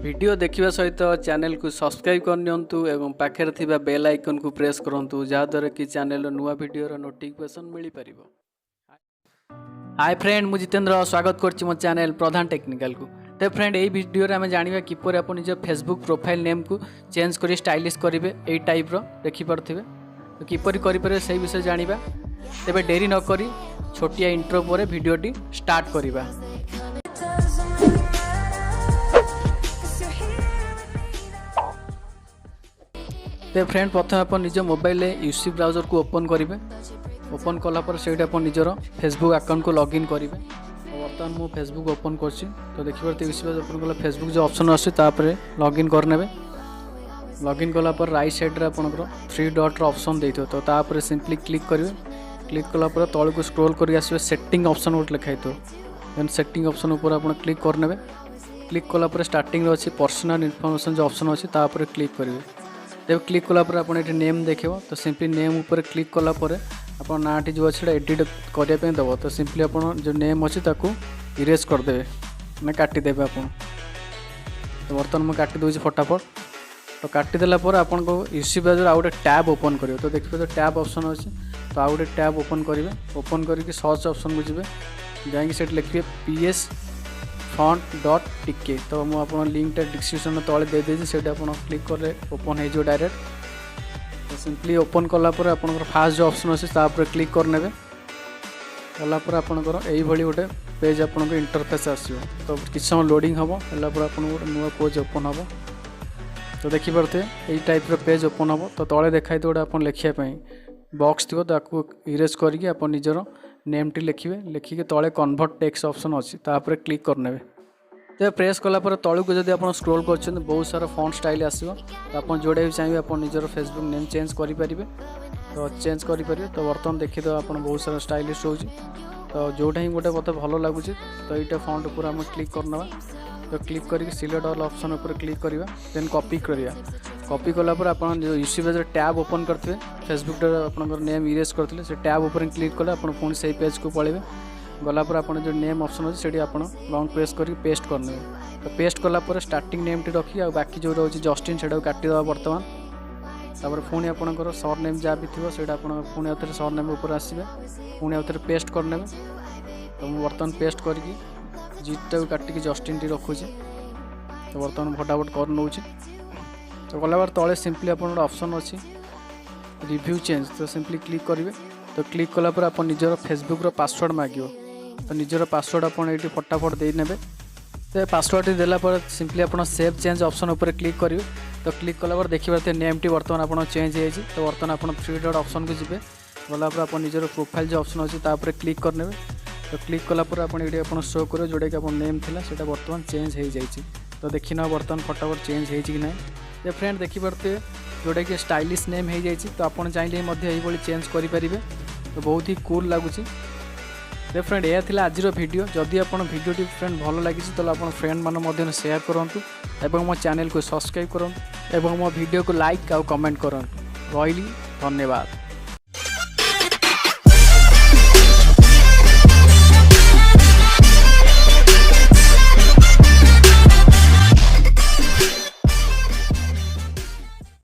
Video देखिबा सहित channel को सब्सक्राइब करनियंतु एवं पाखरे थिबा बेल आइकन को प्रेस करंतु जहाद्वारा कि चैनल नुआ वीडियो नोटिफिकेशन मिल पारिबो। हाय फ्रेंड, मु जितेंद्र स्वागत करछि मो चैनल प्रधान टेक्निकल को। तो फ्रेंड यही वीडियो रे आमे जानिबा किपर आपण निज फेसबुक प्रोफाइल नेम को चेंज करी स्टाइलिश करिवे एई टाइप रो देखि परथिबे। तो किपर करि पारे सही विषय जानिबा। तेबे देरी न करी छोटिया इंट्रो परे वीडियोटी स्टार्ट करिबा। तो फ्रेंड प्रथम आप निज मोबाइल यूसी ब्राउजर को ओपन करेंगे। ओपन कलापर से निजर फेसबुक अकाउंट को लॉगिन करेंगे। बर्तमान मु फेसबुक ओपन करछि तो देखिए यूसी फेसबुक जो ऑप्शन आसपर लॉगिन करने। लॉगिन कलापर राइट साइड रे आपनकर 3 डॉट ऑप्शन देथो तो तापर सिंपली क्लिक करेंगे। क्लिक कलापर तल को स्क्रॉल कर आसवे सेटिंग ऑप्शन गोटे लिखाई तो देन सेटिंग ऑप्शन ऊपर आप क्लिक करने। क्लिक कलापर स्टार्टिंग अच्छी पर्सनल इनफॉरमेशन जो ऑप्शन अच्छी तापर क्लिक करेंगे। जब क्लिक कलापर आप नेम देखो तो सिंपली नेम ऊपर क्लिक कलापर आप नाटी जो अच्छे एडिट करने दब तो सिंपली आप जो नेम अच्छी इरेज करदे ना काटिदेवे आप। तो बर्तमान मुझे काटी दूसरी फटाफट। तो काटिदेला आपन को यूसी ब्राउजर आउ गोटे टैब ओपन कर तो देखिए तो टैब ऑप्शन अच्छी तो आउ गोटे टैब ओपन करेंगे। ओपन करके सर्च ऑप्शन को जी जाकि लिखिए PS font.tk तो मुझे लिंक डिस्क्रिप्शन तले दे देजी से क्लिक कले ओपन हो डायरेक्ट। तो सिंपली ओपन कलापर आप फास्ट जो ऑप्शन अच्छे तापर क्लिक करने कलापर आपंकर यही गोटे पेज आप इंटरफेस आसो तो किसी समय लोडिंग हम है आप नुआ पेज ओपन हम। तो देखिपे यही टाइप पेज ओपन हम तो तले देखा गोटे आप लिखापी बॉक्स थी तो इरेज करके आप निजर नेम टी लिखिए। लिखिके तले कन्वर्ट टेक्स्ट ऑप्शन अच्छी तापर क्लिक करने। तो प्रेस कलापर तलू को जब आप स्क्रॉल कर बहुत सारा फॉन्ट स्टाइल आसो तो आप जोड़ा भी चाहिए आप निजर फेसबुक नेम चेंज करेंगे तो चेंज करेंगे। तो बर्तमान देखिए तो आप बहुत सारा स्टाइलिश हो तो जोटा ही गोटे मत भल लगुच तो यहाँ फॉन्ट ऊपर आम क्लिक करना। तो क्लिक करके सिलेक्ट ऑल ऑप्शन ऊपर क्लिक करवा देन कॉपी करिया। कॉपी कलापर आप यूसी ब्राउजर टैब ओपन करते फेसबुक आप नेम इरेज करते से टैब ऊपर क्लिक कले आप पुणी से पेज को पड़े गलापर आप जो नेम ऑप्शन अच्छे से आप बाउंड प्रेस करके पेस्ट करने। तो पेस्ट कलापर स्टार्टिंग नेम टी रखी बाकी जो रोचे जस्टिन से काटिदेवा बर्तमान। तापर पुणी आपंकर सर्ट नेम जहाँ भी थी से पुणी आउे सर्ट नेम ऊपर आसवे पुणी आउे पेस्ट करने। तो मुझे बर्तमान पेस्ट करके जीटा को काटिकी जस्टिन टी रखुची तो बर्तमान फटाफट कर नौ। तो गलापर तले सिंपली आप ऑप्शन अच्छी रिव्यू चेंज तो सिंपली क्लिक करेंगे। तो क्लिक कलापर आप निजर फेसबुक पासवर्ड मांगो तो निजर पासवर्ड आप ये फटाफट दे ने। तो पासवर्ड देलापर सिंपली आप सेव चेंज ऑप्शन ऊपर क्लिक करेंगे। तो क्लिक कलापर देखिए नेम टी बर्तमान आप चेंज हो। तो बर्तमान आप 3 डॉट ऑप्शन को जी गलापर आप निजर प्रोफाइल जो ऑप्शन अच्छी तापर क्लिक करने। तो क्लिक कलापर आप ये शो करेंगे जोटा कि आप नेम था से बर्तमान चेंज हो जाए। तो देखी ना बर्तमान फटाफट चेंज हो कि ना। तो फ्रेंड देखिपे जोटा कि स्टाइलिश नेम हो जाए तो आप चाहिए ये चेंज करेंगे तो बहुत ही कूल लगुच। तो फ्रेंड यह थी आज वीडियो। जदि आप वीडियो फ्रेंड भल लगी तो आप फ्रेंड मान शेयर करूँ और मो चैनल को सब्सक्राइब करूँ और मो वीडियो को लाइक और कमेंट करूँ। रही धन्यवाद।